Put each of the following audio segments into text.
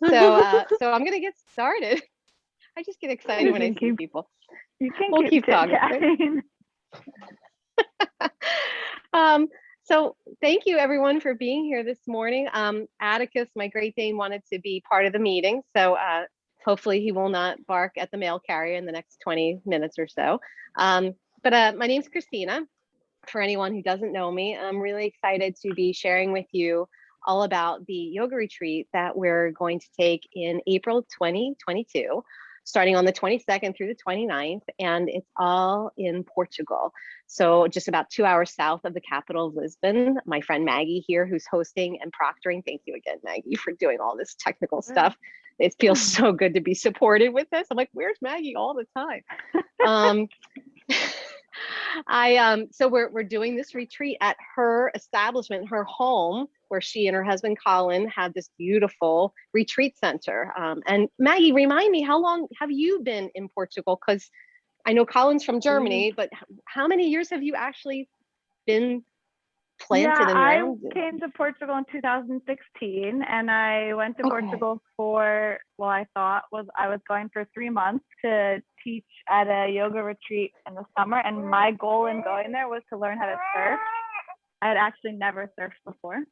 So I'm gonna get started. I just get excited when I see people. You can We'll keep talking. chatting. So thank you everyone for being here this morning. Atticus, my Great Dane, wanted to be part of the meeting, so hopefully he will not bark at the mail carrier in the next 20 minutes or so. But my name's Christina. For anyone who doesn't know me, I'm really excited to be sharing with you all about the yoga retreat that we're going to take in April 2022, starting on the 22nd through the 29th, and it's all in Portugal. So just about 2 hours south of the capital of Lisbon. My friend Maggie here, who's hosting and proctoring. Thank you again, Maggie, for doing all this technical stuff. It feels so good to be supported with this. I'm like, where's Maggie all the time? So we're doing this retreat at her establishment, her home, where she and her husband Colin have this beautiful retreat center. And Maggie, remind me, how long have you been in Portugal? Because I know Colin's from Germany, but how many years have you actually been planted and around? I came to Portugal in 2016, and I went to Portugal for, well, I was going for 3 months to teach at a yoga retreat in the summer, and my goal in going there was to learn how to surf. I had actually never surfed before.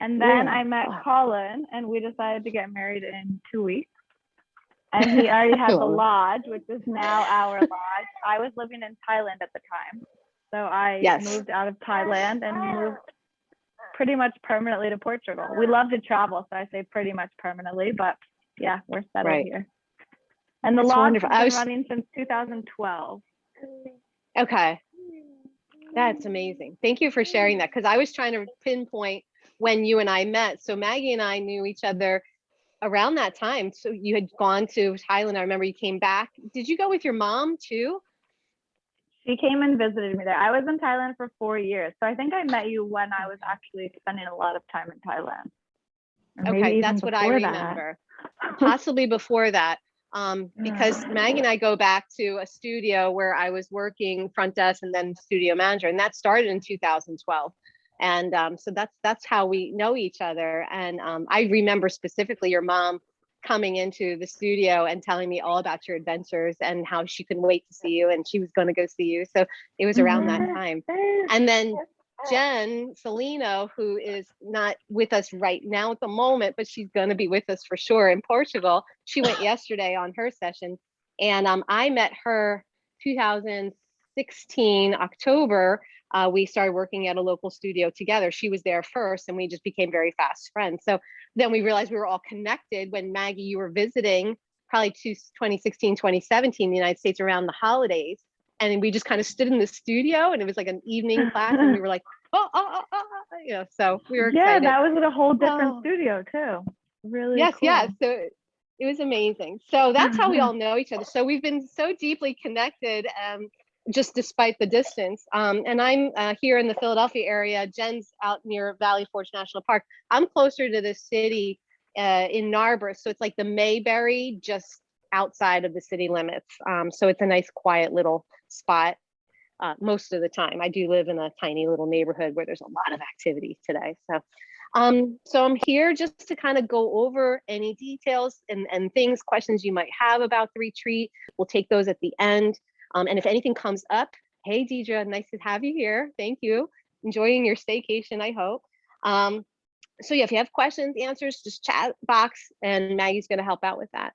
And then I met Colin, and we decided to get married in 2 weeks. And he already had the lodge, which is now our lodge. I was living in Thailand at the time. So I moved out of Thailand and moved pretty much permanently to Portugal. We love to travel, so I say pretty much permanently, but yeah, we're settled here. And the lodge has been running since 2012. Okay. That's amazing. Thank you for sharing that, because I was trying to pinpoint when you and I met. So Maggie and I knew each other around that time. So you had gone to Thailand. I remember you came back. Did you go with your mom too? She came and visited me there. I was in Thailand for 4 years. So I think I met you when I was actually spending a lot of time in Thailand. Okay, that's what I remember. Possibly before that. Because Maggie and I go back to a studio where I was working front desk and then studio manager, and that started in 2012. And so that's how we know each other. And I remember specifically your mom coming into the studio and telling me all about your adventures and how she couldn't wait to see you and she was going to go see you. So it was around that time. And then Jen Salino, who is not with us right now at the moment, but she's going to be with us for sure in Portugal. She went yesterday on her session, and I met her 2016 October. We started working at a local studio together. She was there first, and we just became very fast friends. So then we realized we were all connected when, Maggie, you were visiting probably 2016, 2017, the United States around the holidays. And we just kind of stood in the studio, and it was like an evening class, and we were like, so we were excited. Yeah, that was at a whole different studio too. Really cool. Yes. So it was amazing. So that's how we all know each other. So we've been so deeply connected, just despite the distance. And I'm here in the Philadelphia area. Jen's out near Valley Forge National Park. I'm closer to the city in Narberth. So it's like the Mayberry, just outside of the city limits. So it's a nice, quiet little spot most of the time. I do live in a tiny little neighborhood where there's a lot of activity today. So I'm here just to kind of go over any details and things, questions you might have about the retreat. We'll take those at the end. And if anything comes up, hey, Deidre, nice to have you here. Thank you. Enjoying your staycation, I hope. So yeah, if you have questions, answers, just chat box, and Maggie's going to help out with that.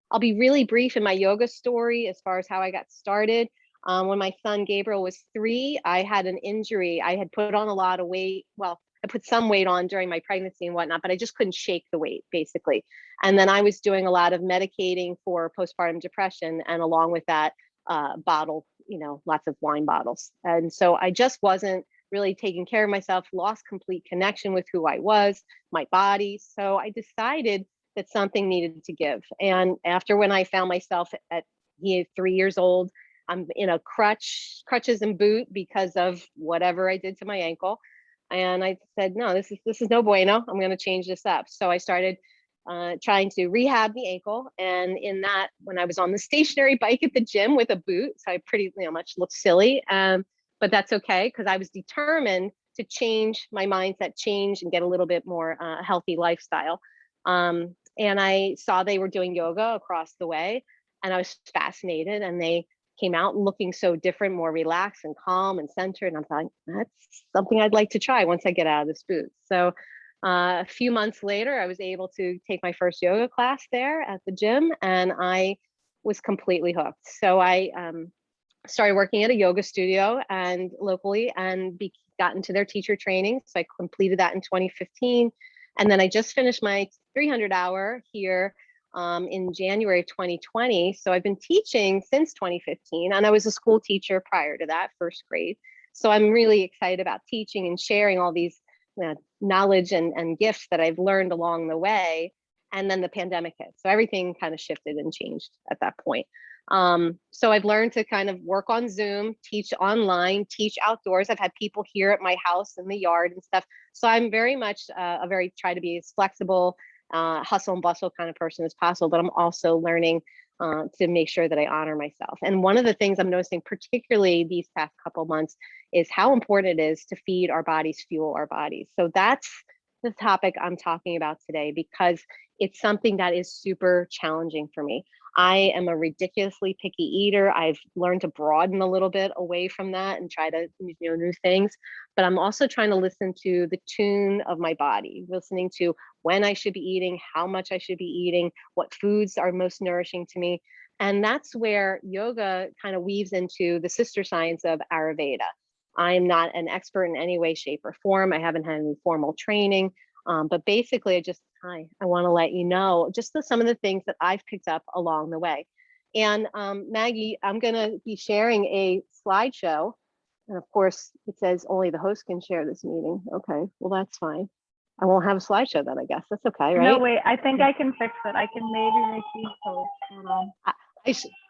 I'll be really brief in my yoga story as far as how I got started. When my son Gabriel was 3, I had an injury. I had put on a lot of weight. Well, I put some weight on during my pregnancy and whatnot, but I just couldn't shake the weight, basically. And then I was doing a lot of medicating for postpartum depression, and along with that, lots of wine bottles. And so I just wasn't really taking care of myself, lost complete connection with who I was, my body. So I decided that something needed to give. And after, when I found myself at 3 years old, I'm in a crutches and boot because of whatever I did to my ankle. And I said, no, this is no bueno. I'm going to change this up. So I started trying to rehab the ankle. And in that, when I was on the stationary bike at the gym with a boot, so I pretty much looked silly, but that's okay, because I was determined to change my mindset, change and get a little bit more healthy lifestyle. And I saw they were doing yoga across the way, and I was fascinated. And they came out looking so different, more relaxed and calm and centered. And I'm like, that's something I'd like to try once I get out of this booth. So a few months later, I was able to take my first yoga class there at the gym, and I was completely hooked. So I started working at a yoga studio and locally, and got into their teacher training. So I completed that in 2015. And then I just finished my 300 hour here in January of 2020. So I've been teaching since 2015, and I was a school teacher prior to that, first grade. So I'm really excited about teaching and sharing all these knowledge and gifts that I've learned along the way. And then the pandemic hit. So everything kind of shifted and changed at that point. So I've learned to kind of work on Zoom, teach online, teach outdoors. I've had people here at my house in the yard and stuff. So I'm very much try to be as flexible, hustle and bustle kind of person as possible, but I'm also learning to make sure that I honor myself. And one of the things I'm noticing, particularly these past couple months, is how important it is to feed our bodies, fuel our bodies. So that's the topic I'm talking about today, because it's something that is super challenging for me. I am a ridiculously picky eater. I've learned to broaden a little bit away from that and try to, new things. But I'm also trying to listen to the tune of my body, listening to when I should be eating, how much I should be eating, what foods are most nourishing to me. And that's where yoga kind of weaves into the sister science of Ayurveda. I'm not an expert in any way, shape, or form. I haven't had any formal training. But basically, I want to let you know just some of the things that I've picked up along the way. And Maggie, I'm going to be sharing a slideshow. And of course, it says only the host can share this meeting. Okay, well, that's fine. I won't have a slideshow then, I guess. That's okay, right? No, wait, I think I can fix it. I can maybe make you host. Hold on.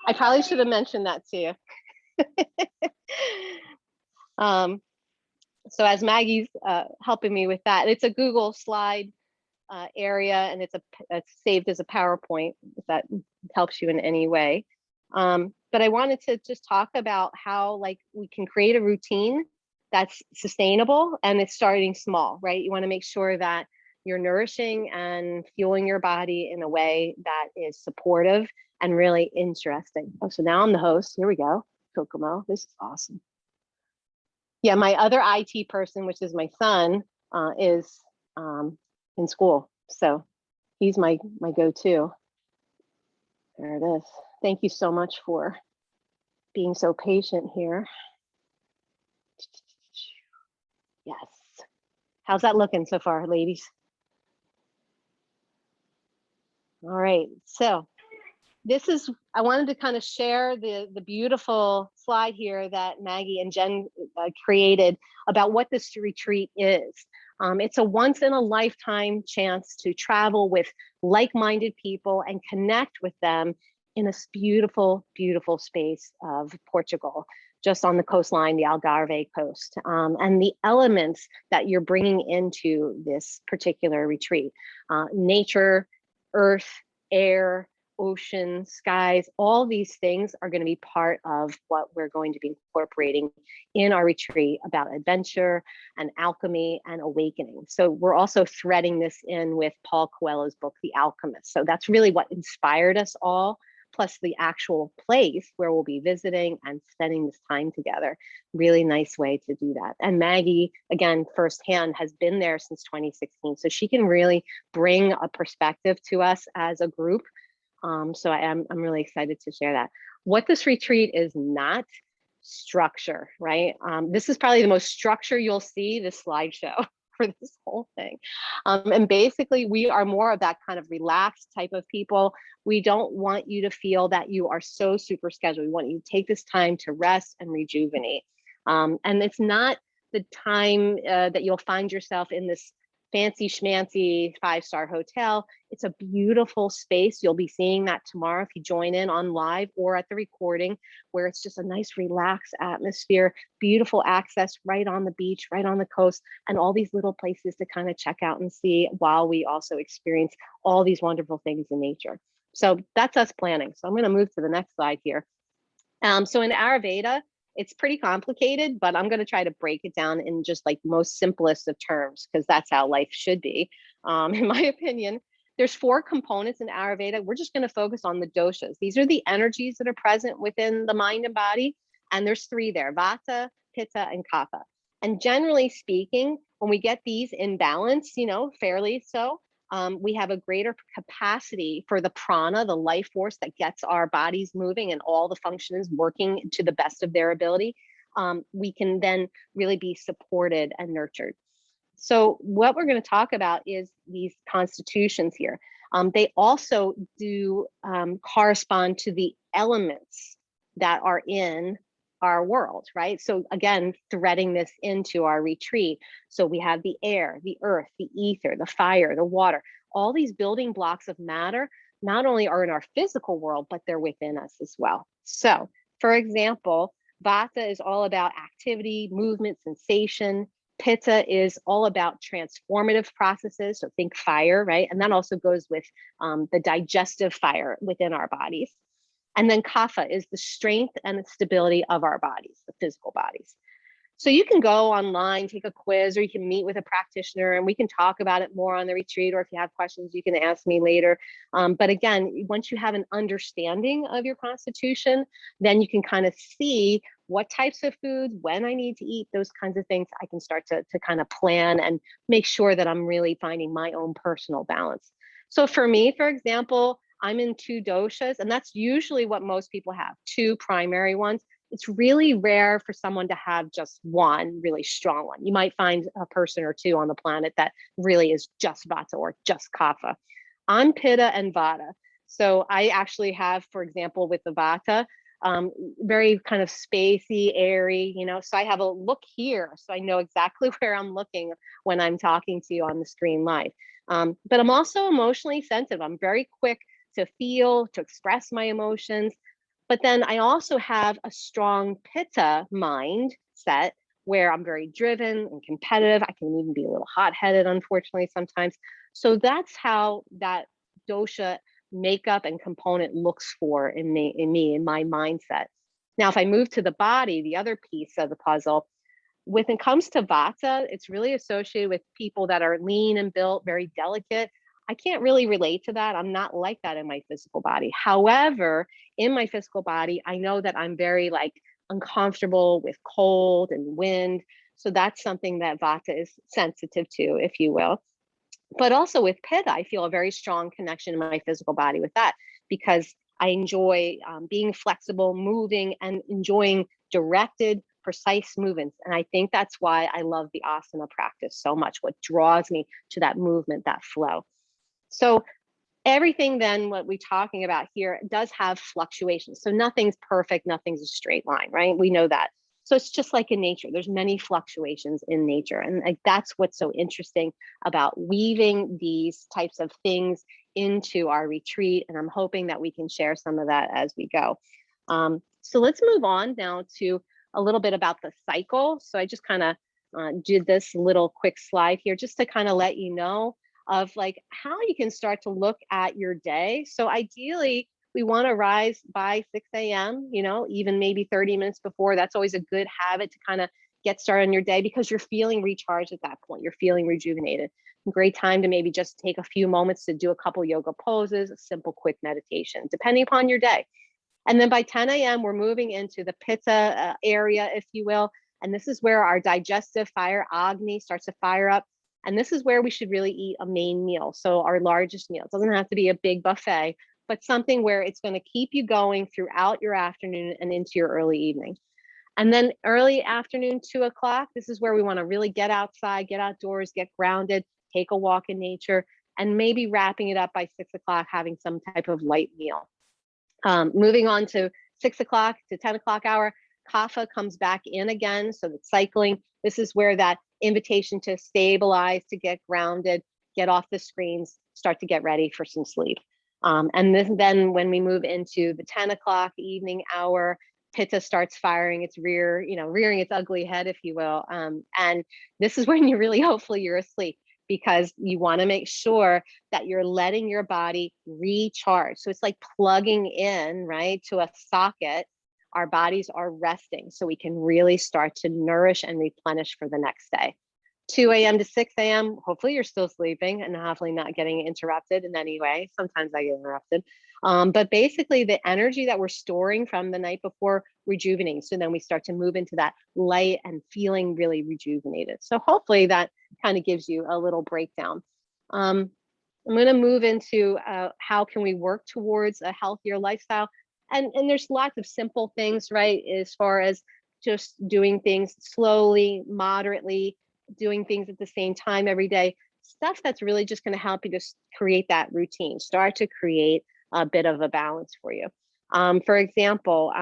I probably should have mentioned that to you. So as Maggie's helping me with that, it's a Google slide area, and it's saved as a PowerPoint, if that helps you in any way. But I wanted to just talk about how we can create a routine that's sustainable, and it's starting small, right? You want to make sure that you're nourishing and fueling your body in a way that is supportive and really interesting. Oh, so now I'm the host. Here we go. Kokomo. This is awesome. Yeah, my other IT person, which is my son, is in school. So he's my go-to. There it is. Thank you so much for being so patient here. Yes. How's that looking so far, ladies? All right. So I wanted to kind of share the beautiful slide here that Maggie and Jen created about what this retreat is. It's a once in a lifetime chance to travel with like-minded people and connect with them in this beautiful, beautiful space of Portugal, just on the coastline, the Algarve coast. And the elements that you're bringing into this particular retreat, nature, earth, air, ocean, skies, all these things are going to be part of what we're going to be incorporating in our retreat about adventure and alchemy and awakening. So we're also threading this in with Paul Coelho's book, The Alchemist. So that's really what inspired us all, plus the actual place where we'll be visiting and spending this time together. Really nice way to do that. And Maggie, again, firsthand, has been there since 2016. So she can really bring a perspective to us as a group. So I'm really excited to share that. What this retreat is not structure, right? This is probably the most structure you'll see this slideshow for this whole thing. And basically we are more of that kind of relaxed type of people. We don't want you to feel that you are so super scheduled. We want you to take this time to rest and rejuvenate. And it's not the time that you'll find yourself in this fancy schmancy 5-star hotel. It's a beautiful space. You'll be seeing that tomorrow if you join in on live or at the recording, where it's just a nice relaxed atmosphere, beautiful access right on the beach, right on the coast, and all these little places to kind of check out and see while we also experience all these wonderful things in nature. So that's us planning. So I'm going to move to the next slide here. So in Ayurveda, it's pretty complicated, but I'm going to try to break it down in just like most simplest of terms, because that's how life should be, in my opinion. There's 4 components in Ayurveda. We're just going to focus on the doshas. These are the energies that are present within the mind and body. And there's 3 there: vata, pitta, and kapha. And generally speaking, when we get these in balance, fairly so, we have a greater capacity for the prana, the life force that gets our bodies moving and all the functions working to the best of their ability. We can then really be supported and nurtured. So what we're going to talk about is these constitutions here. They also do correspond to the elements that are in our world, right? So again, threading this into our retreat. So we have the air, the earth, the ether, the fire, the water. All these building blocks of matter not only are in our physical world, but they're within us as well. So for example, vata is all about activity, movement, sensation. Pitta is all about transformative processes. So think fire, right? And that also goes with the digestive fire within our bodies. And then kapha is the strength and the stability of our bodies, the physical bodies. So you can go online, take a quiz, or you can meet with a practitioner and we can talk about it more on the retreat, or if you have questions, you can ask me later. But again, once you have an understanding of your constitution, then you can kind of see what types of foods, when I need to eat, those kinds of things. I can start to kind of plan and make sure that I'm really finding my own personal balance. So for me, for example, I'm in 2 doshas, and that's usually what most people have, 2 primary ones. It's really rare for someone to have just one really strong one. You might find a person or 2 on the planet that really is just vata or just kapha. I'm pitta and vata. So I actually have, for example, with the vata, very kind of spacey, airy, so I have a look here. So I know exactly where I'm looking when I'm talking to you on the screen live. But I'm also emotionally sensitive. I'm very quick to feel, to express my emotions. But then I also have a strong pitta mindset where I'm very driven and competitive. I can even be a little hot-headed, unfortunately, sometimes. So that's how that dosha makeup and component looks for in me, in my mindset. Now, if I move to the body, the other piece of the puzzle, when it comes to vata, it's really associated with people that are lean and built, very delicate. I can't really relate to that. I'm not like that in my physical body. However, in my physical body, I know that I'm very uncomfortable with cold and wind. So that's something that vata is sensitive to, if you will. But also with pitta, I feel a very strong connection in my physical body with that, because I enjoy being flexible, moving, and enjoying directed, precise movements. And I think that's why I love the asana practice so much, what draws me to that movement, that flow. So everything then, what we're talking about here, does have fluctuations. So nothing's perfect, nothing's a straight line, right? We know that. So it's just like in nature, there's many fluctuations in nature. And that's what's so interesting about weaving these types of things into our retreat. And I'm hoping that we can share some of that as we go. So let's move on now to a little bit about the cycle. So I just kind of did this little quick slide here just to kind of let you know of how you can start to look at your day. So ideally, we want to rise by 6 a.m., even maybe 30 minutes before. That's always a good habit to kind of get started on your day, because you're feeling recharged at that point. You're feeling rejuvenated. Great time to maybe just take a few moments to do a couple yoga poses, a simple, quick meditation, depending upon your day. And then by 10 a.m., we're moving into the pitta area, if you will. And this is where our digestive fire, Agni, starts to fire up. And this is where we should really eat a main meal. So our largest meal. It doesn't have to be a big buffet, but something where it's going to keep you going throughout your afternoon and into your early evening. And then early afternoon, 2 o'clock, this is where we want to really get outside, get outdoors, get grounded, take a walk in nature, and maybe wrapping it up by 6 o'clock, having some type of light meal. Moving on to 6 o'clock to 10 o'clock hour, kapha comes back in again. So it's cycling. This is where that invitation to stabilize, to get grounded, get off the screens, start to get ready for some sleep. And then when we move into the 10 o'clock evening hour, pitta starts firing its rearing its ugly head, if you will. And this is when hopefully you're asleep, because you want to make sure that you're letting your body recharge. So it's like plugging in, right, to a socket. Our bodies are resting so we can really start to nourish and replenish for the next day. 2 a.m. to 6 a.m. Hopefully you're still sleeping and hopefully not getting interrupted in any way. Sometimes I get interrupted. But basically the energy that we're storing from the night before rejuvenates. So then we start to move into that light and feeling really rejuvenated. So hopefully that kind of gives you a little breakdown. I'm going to move into how can we work towards a healthier lifestyle. And there's lots of simple things, right? As far as just doing things slowly, moderately, doing things at the same time every day, stuff that's really just going to help you to create that routine, start to create a bit of a balance for you. For example,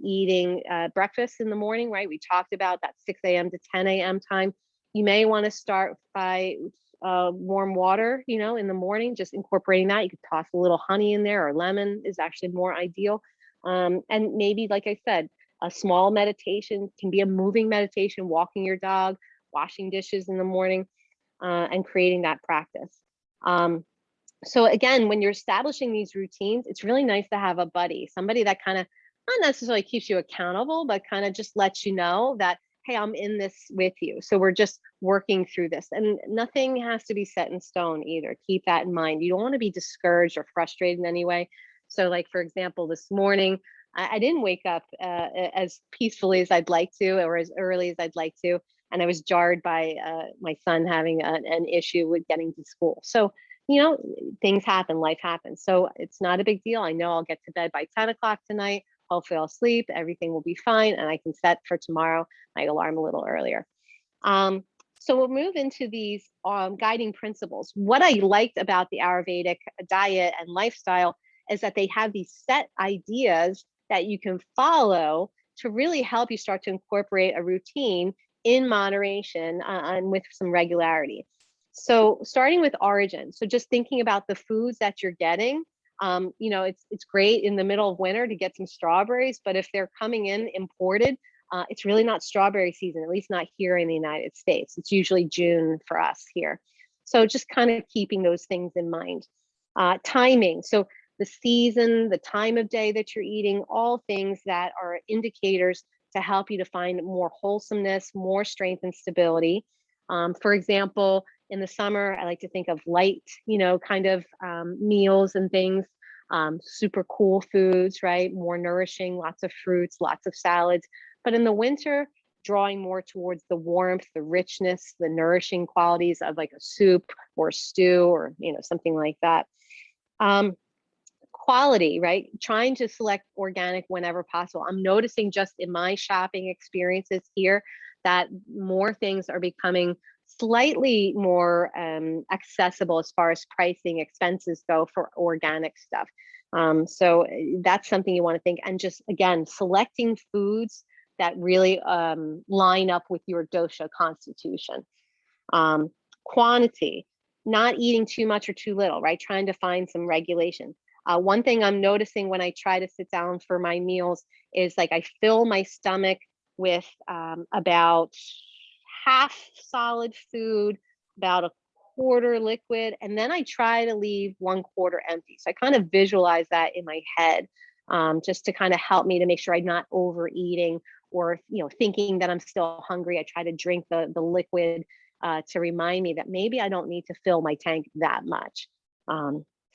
eating breakfast in the morning, right? We talked about that 6 a.m. to 10 a.m. time. You may want to start by warm water, you know, in the morning, just incorporating that. You could toss a little honey in there, or lemon is actually more ideal. And maybe, like I said, a small meditation can be a moving meditation, walking your dog, washing dishes in the morning, and creating that practice. So again, when you're establishing these routines, it's really nice to have a buddy, somebody that kind of not necessarily keeps you accountable, but kind of just lets you know that, hey, I'm in this with you. So we're just working through this, and nothing has to be set in stone either. Keep that in mind. You don't want to be discouraged or frustrated in any way. So like, for example, this morning, I didn't wake up as peacefully as I'd like to, or as early as I'd like to. And I was jarred by my son having an issue with getting to school. So, you know, things happen, life happens. So it's not a big deal. I know I'll get to bed by 10 o'clock tonight. Hopefully I'll sleep, everything will be fine. And I can set for tomorrow my alarm a little earlier. So we'll move into these guiding principles. What I liked about the Ayurvedic diet and lifestyle is that they have these set ideas that you can follow to really help you start to incorporate a routine in moderation and with some regularity. So starting with origin. So just thinking about the foods that you're getting, you know, it's great in the middle of winter to get some strawberries, but if they're coming in imported, it's really not strawberry season, at least not here in the United States. It's usually June for us here. So just kind of keeping those things in mind. Timing. So the season, the time of day that you're eating, all things that are indicators to help you to find more wholesomeness, more strength and stability. For example, in the summer, I like to think of light, you know, kind of meals and things, super cool foods, right? More nourishing, lots of fruits, lots of salads. But in the winter, drawing more towards the warmth, the richness, the nourishing qualities of like a soup or stew, or, you know, something like that. Quality, right? Trying to select organic whenever possible. I'm noticing just in my shopping experiences here that more things are becoming slightly more accessible as far as pricing, expenses go for organic stuff. So that's something you want to think. And just again, selecting foods that really line up with your dosha constitution. Quantity, not eating too much or too little, right? Trying to find some regulation. One thing I'm noticing when I try to sit down for my meals is like I fill my stomach with about half solid food, about a quarter liquid, and then I try to leave 1/4 empty. So I kind of visualize that in my head, just to kind of help me to make sure I'm not overeating, or, you know, thinking that I'm still hungry. I try to drink the liquid to remind me that maybe I don't need to fill my tank that much.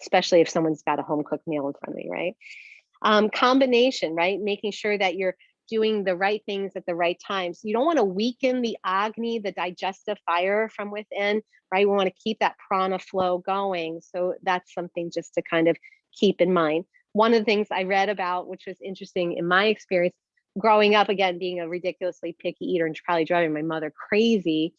Especially if someone's got a home cooked meal in front of me, right? Combination, right? Making sure that you're doing the right things at the right times. You don't want to weaken the agni, the digestive fire from within, right? We want to keep that prana flow going. So that's something just to kind of keep in mind. One of the things I read about, which was interesting in my experience, growing up, again, being a ridiculously picky eater and probably driving my mother crazy,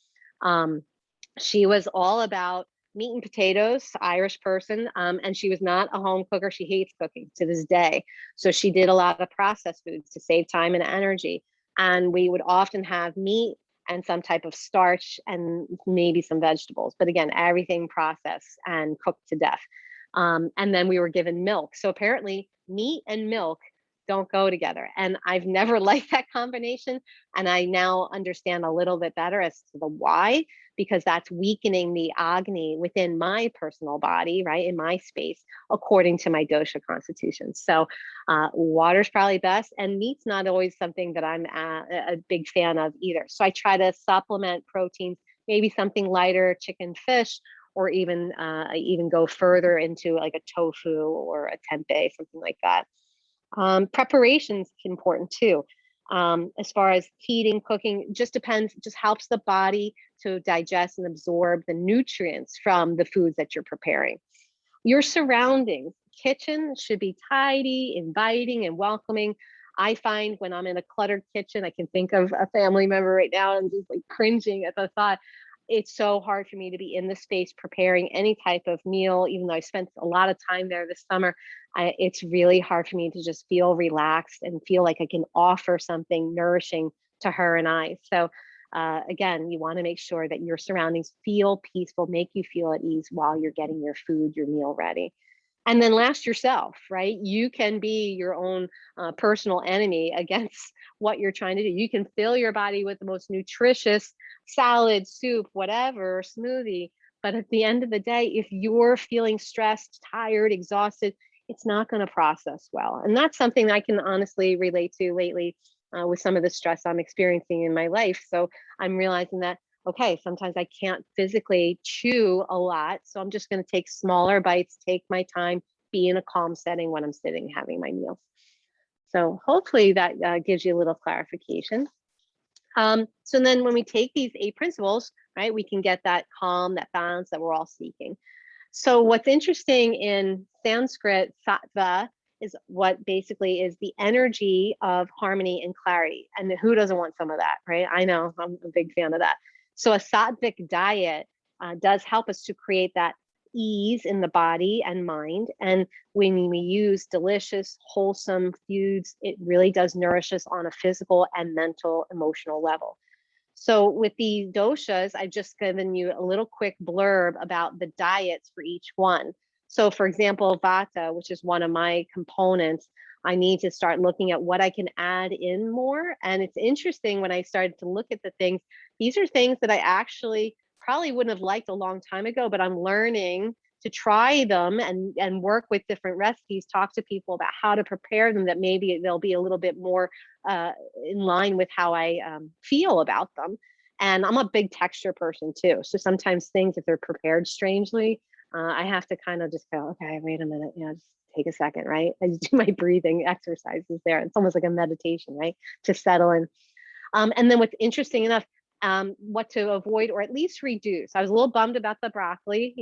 she was all about meat and potatoes, Irish person, and she was not a home cooker. She hates cooking to this day. So she did a lot of processed foods to save time and energy. And we would often have meat and some type of starch and maybe some vegetables. But again, everything processed and cooked to death. And then we were given milk. So apparently meat and milk don't go together. And I've never liked that combination. And I now understand a little bit better as to the why, because that's weakening the agni within my personal body, right, in my space, according to my dosha constitution. So water's probably best, and meat's not always something that I'm a big fan of either. So I try to supplement proteins maybe something lighter, chicken, fish, or even go further into like a tofu or a tempeh, something like that. Preparation's important too. As far as heating, cooking, just depends, just helps the body to digest and absorb the nutrients from the foods that you're preparing. Your surroundings, kitchen should be tidy, inviting, and welcoming. I find when I'm in a cluttered kitchen, I can think of a family member right now and just like cringing at the thought. It's so hard for me to be in the space preparing any type of meal, even though I spent a lot of time there this summer. It's really hard for me to just feel relaxed and feel like I can offer something nourishing to her and I. So, again, you want to make sure that your surroundings feel peaceful, make you feel at ease while you're getting your food, your meal ready. And then last, yourself, right? You can be your own personal enemy against what you're trying to do. You can fill your body with the most nutritious salad, soup, whatever, smoothie. But at the end of the day, if you're feeling stressed, tired, exhausted, it's not going to process well. And that's something I can honestly relate to lately with some of the stress I'm experiencing in my life. So I'm realizing that, okay, sometimes I can't physically chew a lot. So I'm just going to take smaller bites, take my time, be in a calm setting when I'm sitting having my meals. So hopefully that gives you a little clarification. So then when we take these 8 principles, right, we can get that calm, that balance that we're all seeking. So what's interesting in Sanskrit, sattva is what basically is the energy of harmony and clarity. And who doesn't want some of that, right? I know, I'm a big fan of that. So a sattvic diet does help us to create that ease in the body and mind. And when we use delicious, wholesome foods, it really does nourish us on a physical and mental, emotional level. So with the doshas, I've just given you a little quick blurb about the diets for each one. So for example, vata, which is one of my components, I need to start looking at what I can add in more. And it's interesting when I started to look at the things, these are things that I actually probably wouldn't have liked a long time ago, but I'm learning to try them and work with different recipes, talk to people about how to prepare them, that maybe they'll be a little bit more in line with how I feel about them. And I'm a big texture person too. So sometimes things, if they're prepared strangely, I have to kind of just go, okay, wait a minute, just take a second, right? I just do my breathing exercises there. It's almost like a meditation, right? To settle in. And then what's interesting enough, what to avoid or at least reduce. I was a little bummed about the broccoli,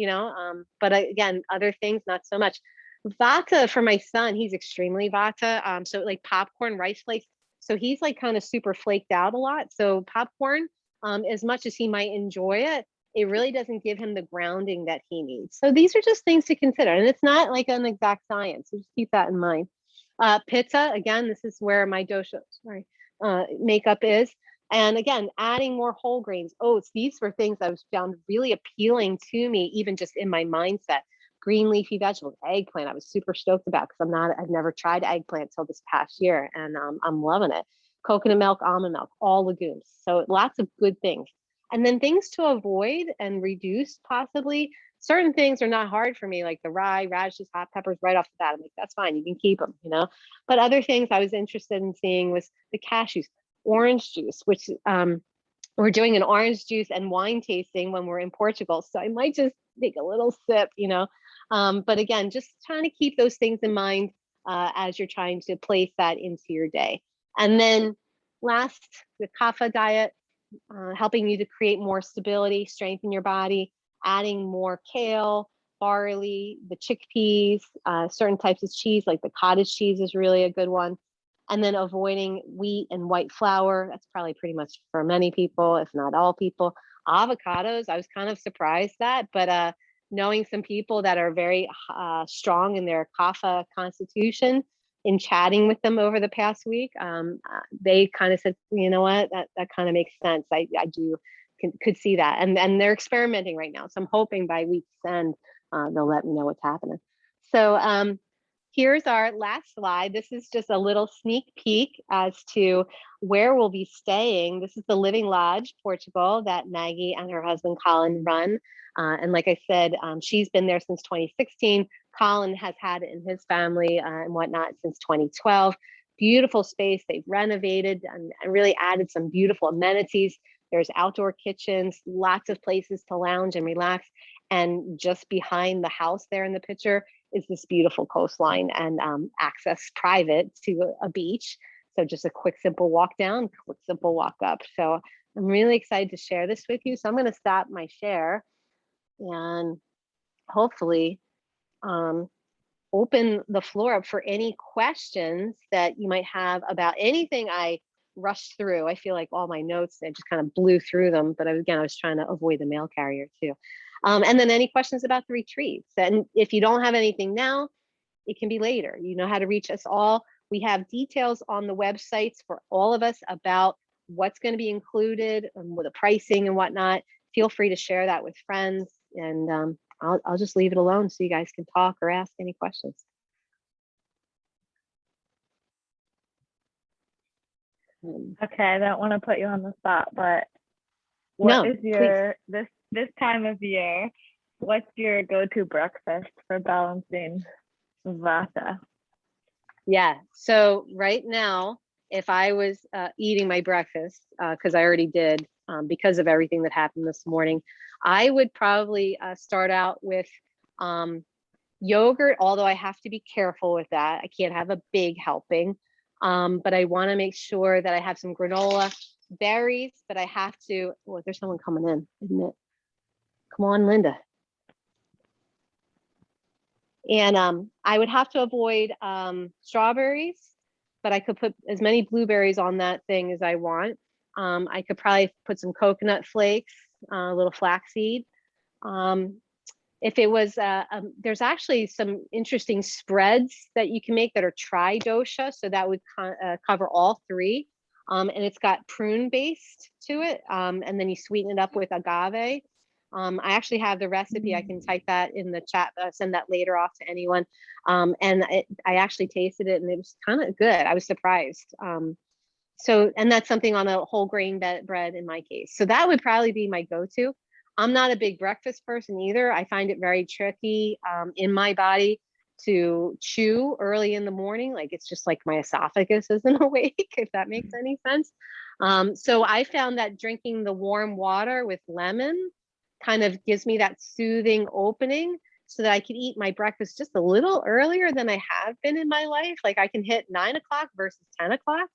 but again, other things, not so much. Vata for my son, he's extremely vata. So like popcorn, rice flakes. So he's like kind of super flaked out a lot. So popcorn, as much as he might enjoy it, it really doesn't give him the grounding that he needs. So these are just things to consider. And it's not like an exact science. So just keep that in mind. Pizza, again, this is where my dosha, makeup is. And again, adding more whole grains, oats, these were things I was found really appealing to me, even just in my mindset. Green leafy vegetables, eggplant, I was super stoked about because I've never tried eggplant till this past year, and I'm loving it. Coconut milk, almond milk, all legumes. So lots of good things. And then things to avoid and reduce possibly. Certain things are not hard for me, like the rye, radishes, hot peppers right off the bat. I'm like, that's fine, you can keep them, But other things I was interested in seeing was the cashews, orange juice, which we're doing an orange juice and wine tasting when we're in Portugal. So I might just take a little sip, But again, just trying to keep those things in mind as you're trying to place that into your day. And then last, the kapha diet, helping you to create more stability, strengthen your body, adding more kale, barley, the chickpeas, certain types of cheese, like the cottage cheese is really a good one. And then avoiding wheat and white flour. That's probably pretty much for many people, if not all people. Avocados, I was kind of surprised but knowing some people that are very strong in their kapha constitution, in chatting with them over the past week, they kind of said, you know what, that kind of makes sense. I could see that. And they're experimenting right now. So I'm hoping by week's end, they'll let me know what's happening. So here's our last slide. This is just a little sneak peek as to where we'll be staying. This is the Living Lodge, Portugal, that Maggie and her husband, Colin, run. And like I said, she's been there since 2016. Colin has had it in his family and whatnot since 2012. Beautiful space. They've renovated and really added some beautiful amenities. There's outdoor kitchens, lots of places to lounge and relax. And just behind the house there in the picture is this beautiful coastline and access private to a beach. So just a quick, simple walk down, quick, simple walk up. So I'm really excited to share this with you. So I'm going to stop my share and hopefully open the floor up for any questions that you might have about anything I rushed through. I feel like all my notes, I just kind of blew through them, but I was trying to avoid the mail carrier too. And then any questions about the retreats. And if you don't have anything now, it can be later. You know how to reach us all. We have details on the websites for all of us about what's going to be included and with the pricing and whatnot. Feel free to share that with friends, and I'll just leave it alone so you guys can talk or ask any questions. Okay, I don't want to put you on the spot, but what is your this time of year? What's your go-to breakfast for balancing Vata? Yeah. So right now, if I was eating my breakfast, because I already did, because of everything that happened this morning, I would probably start out with yogurt, although I have to be careful with that. I can't have a big helping, but I want to make sure that I have some granola, berries, but I have to, oh, there's someone coming in, isn't it? Come on, Linda. And I would have to avoid strawberries, but I could put as many blueberries on that thing as I want. I could probably put some coconut flakes, a little flaxseed. If it was, there's actually some interesting spreads that you can make that are tri-dosha, so that would cover all three. And it's got prune based to it, and then you sweeten it up with agave. I actually have the recipe. I can type that in the chat, send that later off to anyone. And I actually tasted it and it was kind of good. I was surprised. So, and that's something on a whole grain bread in my case. So that would probably be my go-to. I'm not a big breakfast person either. I find it very tricky in my body to chew early in the morning. Like it's just like my esophagus isn't awake, if that makes any sense. So I found that drinking the warm water with lemon kind of gives me that soothing opening so that I can eat my breakfast just a little earlier than I have been in my life. Like I can hit 9 o'clock versus 10 o'clock.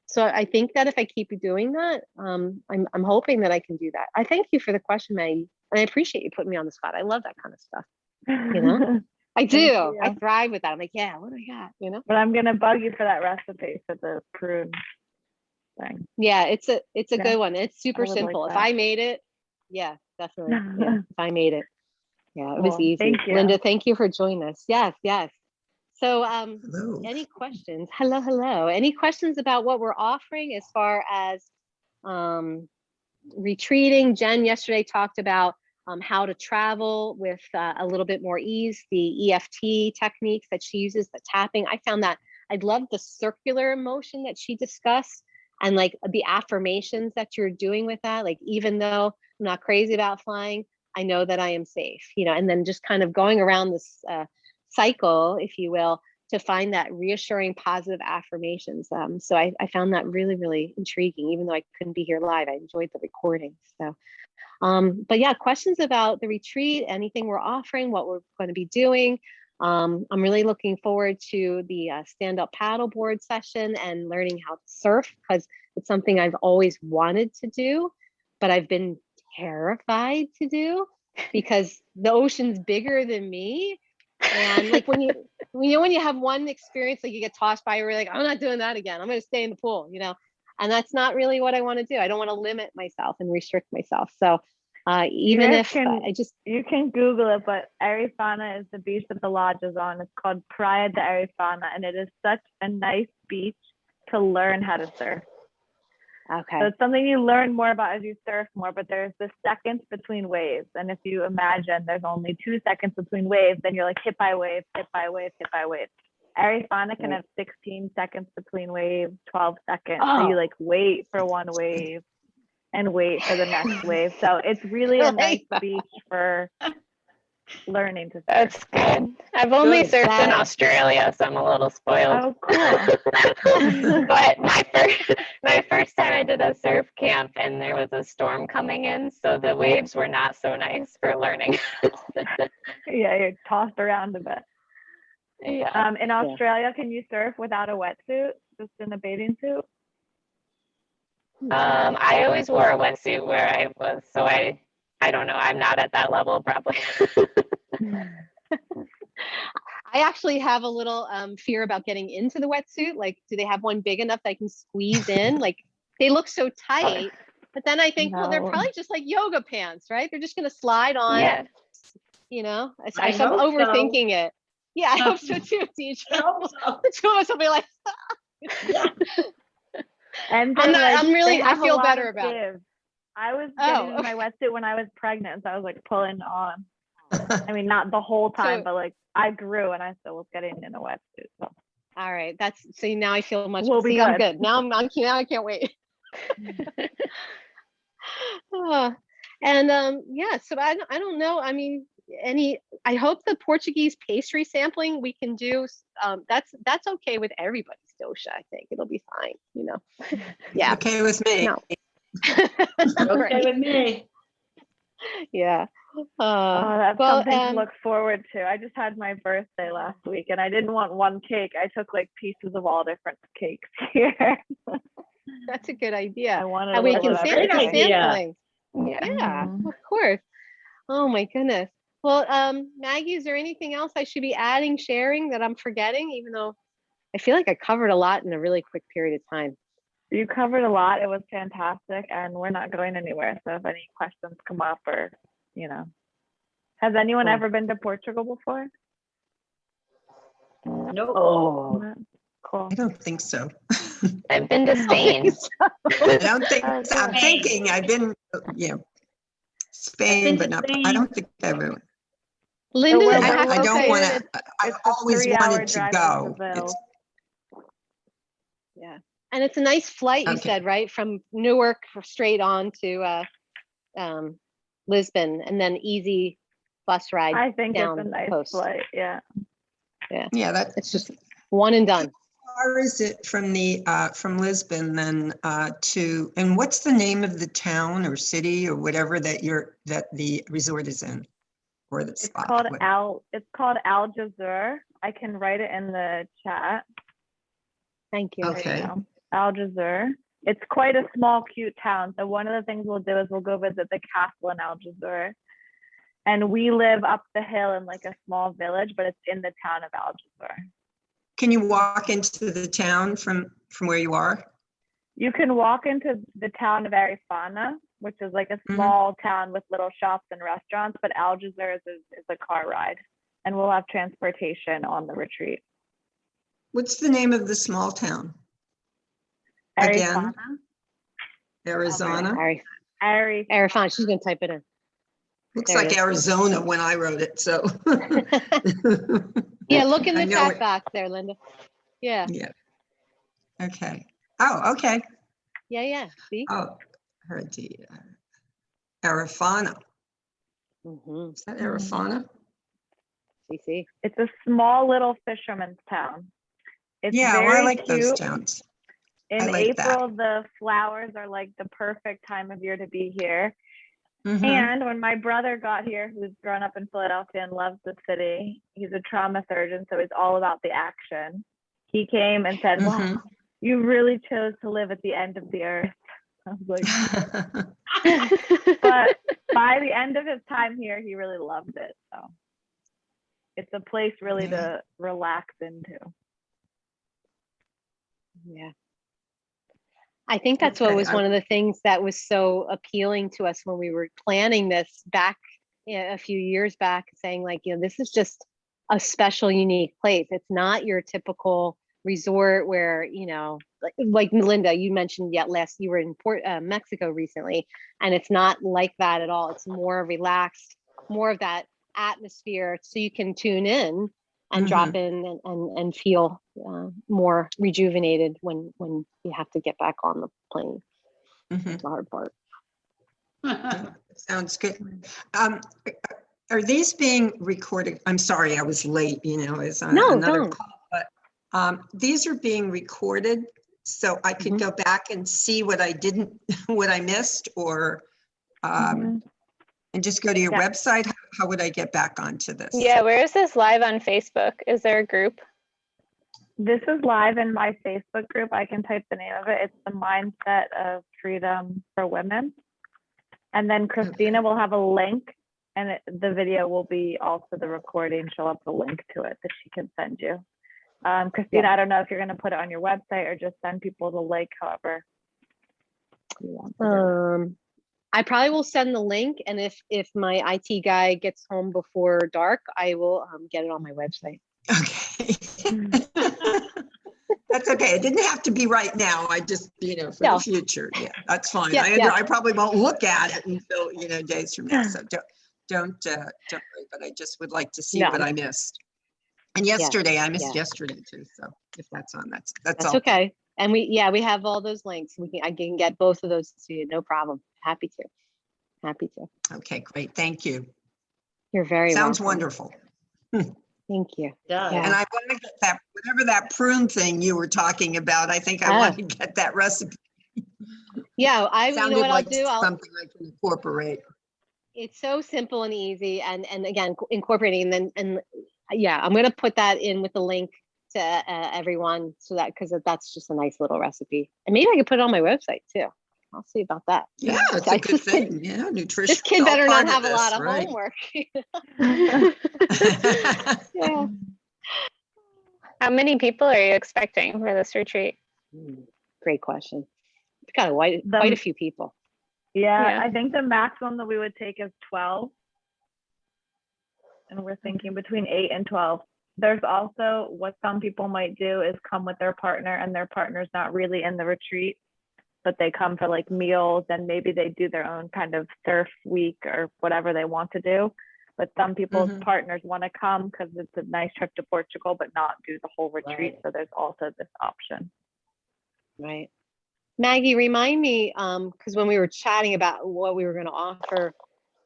So I think that if I keep doing that, I'm hoping that I can do that. I thank you for the question, Maggie. And I appreciate you putting me on the spot. I love that kind of stuff. You know, I do. I thrive with that. I'm like, yeah, what do I got? You know, but I'm going to bug you for that recipe for the prune thing. Yeah, it's a good one. It's super simple. Like if I made it, yeah, definitely. Yeah, if I made it. Yeah, it was easy. Thank you. Linda, thank you for joining us. Yes, yes. So hello. Any questions? Hello. Any questions about what we're offering as far as retreating? Jen yesterday talked about how to travel with a little bit more ease, the EFT techniques that she uses, the tapping. I found that I love the circular motion that she discussed and like the affirmations that you're doing with that. Like, even though I'm not crazy about flying, I know that I am safe, you know, and then just kind of going around this cycle, if you will, to find that reassuring positive affirmations. So I found that really, really intriguing, even though I couldn't be here live. I enjoyed the recording. So, but yeah, questions about the retreat, anything we're offering, what we're going to be doing. I'm really looking forward to the stand-up paddleboard session and learning how to surf, because it's something I've always wanted to do, but I've been terrified to do because the ocean's bigger than me. And like when you have one experience, like you get tossed by, you're like, I'm not doing that again. I'm going to stay in the pool, you know, and that's not really what I want to do. I don't want to limit myself and restrict myself. So even if you can Google it, but Arifana is the beach that the lodge is on. It's called Praia de Arifana, and it is such a nice beach to learn how to surf. Okay. So it's something you learn more about as you surf more, but there's the seconds between waves. And if you imagine there's only 2 seconds between waves, then you're like hit by wave, hit by wave, hit by wave. Arifana can have 16 seconds between waves, 12 seconds. Oh. So you like wait for one wave and wait for the next wave. So it's really a nice beach for learning to surf. That's good. I've only Good. surfed in Australia, so I'm a little spoiled. Oh, cool. But my first time I did a surf camp, and there was a storm coming in, so the waves were not so nice for learning. Yeah, you're tossed around a bit. Yeah. In Australia, can you surf without a wetsuit, just in a bathing suit? I always wore a wetsuit where I was, so I don't know. I'm not at that level, probably. I actually have a little fear about getting into the wetsuit. Like, do they have one big enough that I can squeeze in? Like, they look so tight. But then I think, well, they're No. probably just like yoga pants, right? They're just going to slide on. Yeah. You know, I I'm hope so. overthinking it. Yeah, I hope so too, teacher. I hope so. The two of us will be like, Yeah. And I'm they, not- I'm really- they I have a feel lot better of about it. give. I was Oh, getting in okay. my wetsuit when I was pregnant, so I was like pulling on. I mean, not the whole time, So- but like I grew and I still was getting in a wetsuit. So all right, see, now I feel much. We'll be See, I'm good. good. Now now I can't wait. And yeah, so I don't know. I mean, I hope the Portuguese pastry sampling we can do. That's okay with everybody's dosha. I think it'll be fine. You know. Yeah. Okay with me. No. Okay with me. Yeah. that's well, something to look forward to. I just had my birthday last week and I didn't want one cake. I took like pieces of all different cakes here. That's a good idea. I wanted And we a can little of Great sample everything. idea. sampling. Yeah. Yeah, Mhm. of course. Oh my goodness. Well, Maggie, is there anything else I should be adding, sharing that I'm forgetting? Even though I feel like I covered a lot in a really quick period of time. You covered a lot. It was fantastic, and we're not going anywhere. So if any questions come up, or has anyone Cool. ever been to Portugal before? Nope. Oh, No? Cool. I don't think so. I've been to Spain. I don't think Oh, so. I'm good. thinking I've been, Spain, been but to not, Spain. I don't think everyone. Linda, where I we're have I to don't say, want located, to, I've it's a always 3-hour wanted to drive go. to Seville. yeah, and it's a nice flight. You Okay. said, right, from Newark straight on to Lisbon, and then easy bus ride. I think down it's a nice coast. flight. Yeah. Yeah, that's, It's just one and done. how far is it from from Lisbon then to, and what's the name of the town or city or whatever that the resort is in? Or the It's spot? called what- It's called Aljazeera. I can write it in the chat. Thank you. Okay. There you go. Aljazeera. It's quite a small, cute town. So one of the things we'll do is we'll go visit the castle in Aljazeera. And we live up the hill in like a small village, but it's in the town of Aljazeera. Can you walk into the town from where you are? You can walk into the town of Arifana, which is like a Mhm. small town with little shops and restaurants, but Aljazeera is a car ride. And we'll have transportation on the retreat. What's the name of the small town? Again? Arifana. Arizona? Arifan, she's gonna type it in. Looks There it like is. Arizona when I wrote it, so. Yeah, look in I the know chat it. box there, Linda. Yeah, Yeah. Okay. Oh, okay. yeah. See? Oh, heard the Arifana. Mm-hmm. Is that Arifana? See. It's a small little fisherman's town. It's Yeah, well, I very like those cute. towns. In I like that. April, the flowers are like the perfect time of year to be here. Mhm. And when my brother got here, who's grown up in Philadelphia and loves the city, he's a trauma surgeon, so he's all about the action. He came and said, wow, Mhm. you really chose to live at the end of the earth. I was like, but by the end of his time here, he really loved it. So it's a place really Yeah. to relax into. Yeah. I think that's what Okay, was one of the things that was so appealing to us when we were planning this back a few years back, saying like, this is just a special, unique place. It's not your typical resort where, like Melinda, you mentioned you were in Mexico recently, and it's not like that at all. It's more relaxed, more of that atmosphere, so you can tune in and drop in and feel more rejuvenated when you have to get back on the plane. Mhm. That's the hard part. Sounds good. Are these being recorded? I'm sorry, I was late, it's No, another don't. call, but these are being recorded, so I could go back and see what I didn't, what I missed, or and just go to your website. How would I get back onto this? Yeah, where is this live on Facebook? Is there a group? This is live in my Facebook group. I can type the name of it. It's the Mindset of Freedom for Women. And then Christina will have a link, and the video will be also the recording. She'll have the link to it that she can send you. Christina, I don't know if you're going to put it on your website or just send people the link, however you want to do it. I probably will send the link, and if my IT guy gets home before dark, I will get it on my website. Okay. That's okay. It didn't have to be right now. I just, for the future. Yeah, that's fine. I probably won't look at it until, days from now. So don't worry, but I just would like to see what I missed. And yesterday, I missed yesterday too. So if that's on, that's all. Okay. And we have all those links. I can get both of those to you. No problem. Happy to. Okay, great. Thank you. You're very Sounds welcome. wonderful. Thank you. Yeah. And I want to get that, whatever that prune thing you were talking about, I think I want to get that recipe. Yeah, Sounded what like I'll do. something I can incorporate. It's so simple and easy, and again, incorporating, and I'm going to put that in with the link to everyone, so that, because that's just a nice little recipe, and maybe I could put it on my website too. I'll see about that. Yeah, it's a good thing. Yeah, nutrition. This kid better not have a lot of homework. Yeah. How many people are you expecting for this retreat? Great question. We've got quite a few people. Yeah, I think the maximum that we would take is 12. And we're thinking between 8 and 12. There's also what some people might do is come with their partner, and their partner's not really in the retreat, but they come for like meals, and maybe they do their own kind of surf week or whatever they want to do. But some people's partners want to come because it's a nice trip to Portugal, but not do the whole retreat. Right. So there's also this option. Right. Maggie, remind me, because when we were chatting about what we were going to offer,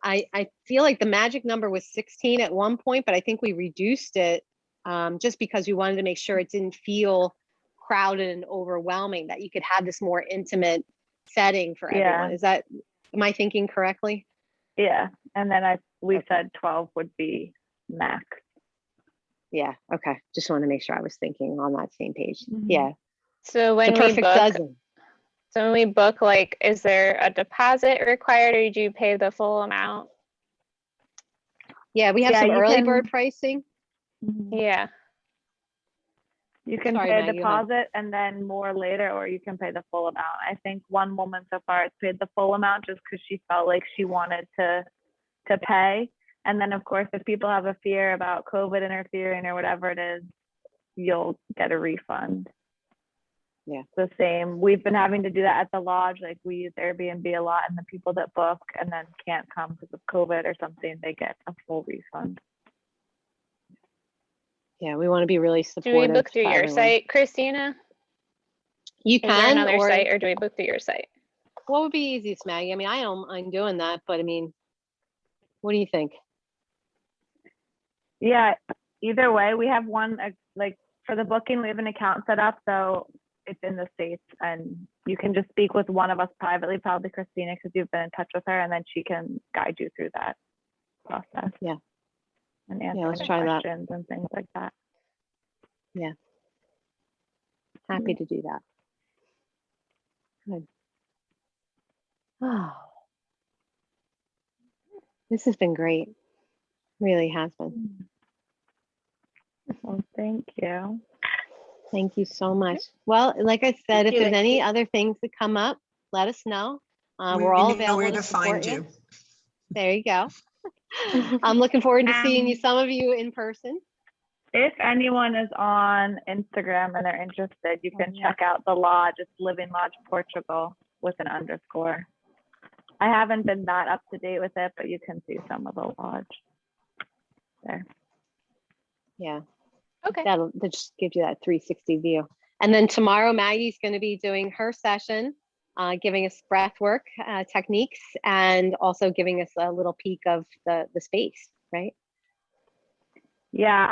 I feel like the magic number was 16 at one point, but I think we reduced it just because we wanted to make sure it didn't feel crowded and overwhelming, that you could have this more intimate setting for everyone. Am I thinking correctly? Yeah. And then we said 12 would be max. Yeah. Okay. Just want to make sure I was thinking on that same page. Yeah. So when we book, like, is there a deposit required, or do you pay the full amount? Yeah, we have some early bird pricing. Yeah. You can pay a deposit and then more later, or you can pay the full amount. I think one woman so far has paid the full amount just because she felt like she wanted to pay. And then, of course, if people have a fear about COVID interfering or whatever it is, you'll get a refund. Yeah. The same. We've been having to do that at the lodge. Like, we use Airbnb a lot, and the people that book and then can't come because of COVID or something, they get a full refund. Yeah, we want to be really supportive. Do we book through your site, Christina? You can. Is there another site, or do we book through your site? What would be easiest, Maggie? I mean, I don't mind doing that, but I mean, what do you think? Yeah, either way, we have one, like, for the booking, we have an account set up, so it's in the States, and you can just speak with one of us privately, probably Christina, because you've been in touch with her, and then she can guide you through that process. Yeah. And answer questions and things like that. Yeah. Happy to do that. Good. Oh, this has been great. Really has been. Well, thank you. Thank you so much. Well, like I said, if there's any other things that come up, let us know. We're all available where to find you. There you go. I'm looking forward to seeing some of you in person. If anyone is on Instagram and they're interested, you can check out the lodge. It's Living Lodge Portugal with an underscore. I haven't been that up to date with it, but you can see some of the lodge there. Yeah. Okay. That just gives you that 360 view. And then tomorrow, Maggie's going to be doing her session, giving us breath work techniques, and also giving us a little peek of the space. right? Yeah,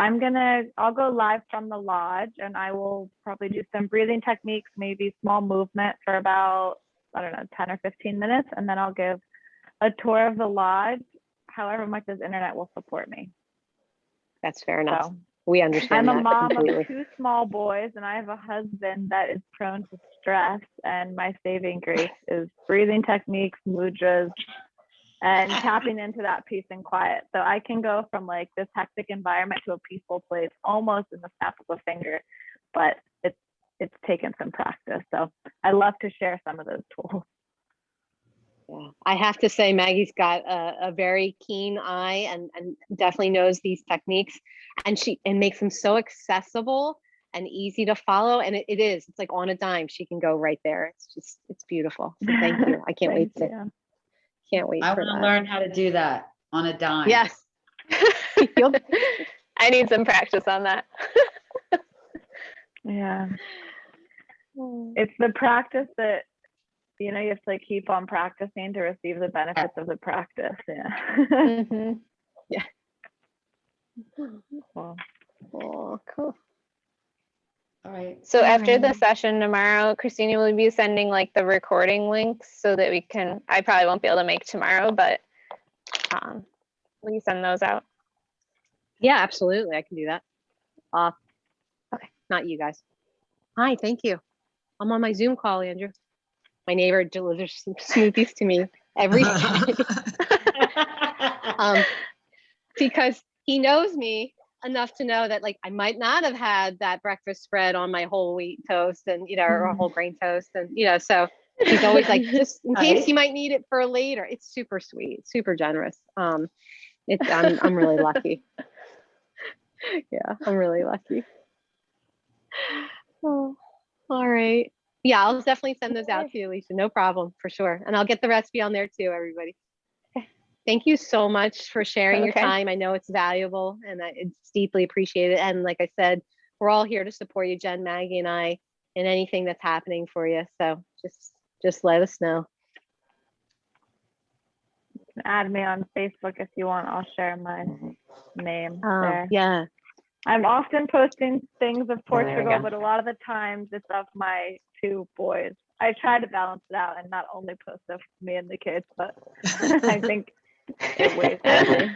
I'll go live from the lodge, and I will probably do some breathing techniques, maybe small movement for about, I don't know, 10 or 15 minutes. And then I'll give a tour of the lodge, however much his internet will support me. That's fair enough. So We understand I'm a that mom completely. of 2 small boys, and I have a husband that is prone to stress. And my saving grace is breathing techniques, mudras, and tapping into that peace and quiet. So I can go from like this hectic environment to a peaceful place almost in the snap of a finger, but it's taken some practice. So I love to share some of those tools. Yeah, I have to say Maggie's got a very keen eye and definitely knows these techniques, and makes them so accessible and easy to follow. And it's like on a dime. She can go right there. It's beautiful. So thank you. I can't wait to. Can't wait. I want to learn how to do that on a dime. Yes. I need some practice on that. Yeah. It's the practice that, you have to like keep on practicing to receive the benefits of the practice. Yeah. Mm-hmm. Yeah. Cool. Oh, cool. All right. So after the session tomorrow, Christina will be sending like the recording links so that I probably won't be able to make tomorrow, but will you send those out? Yeah, absolutely. I can do that. Okay. Not you guys. Hi, thank you. I'm on my Zoom call, Andrew. My neighbor delivers some smoothies to me every day. Because he knows me enough to know that like I might not have had that breakfast spread on my whole wheat toast and or a whole grain toast, and so he's always like, just in case you might need it for later. It's super sweet, super generous. I'm really lucky. Yeah, I'm really lucky. Oh, all right. Yeah, I'll definitely send those out to you, Alicia. No problem, for sure. And I'll get the recipe on there too, everybody. Thank you so much for sharing your time. I know it's valuable and it's deeply appreciated. And like I said, we're all here to support you, Jen, Maggie, and I, in anything that's happening for you. So just let us know. You can add me on Facebook if you want. I'll share my name there. Yeah. I'm often posting things of Portugal, but a lot of the times it's of my 2 boys. I try to balance it out and not only post of me and the kids, but I think it weighs heavily.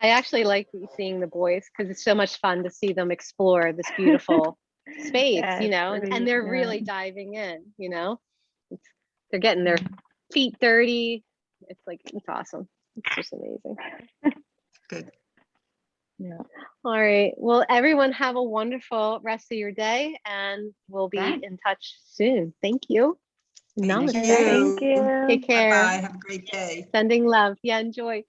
I actually like seeing the boys because it's so much fun to see them explore this beautiful space, and they're really diving in, they're getting their feet dirty. It's awesome. It's just amazing. Good. Yeah. All right. Well, everyone have a wonderful rest of your day, and we'll be in touch soon. Thank you. Namaste. Thank you. Take care. Bye-bye. Have a great day. Sending love. Yeah, enjoy.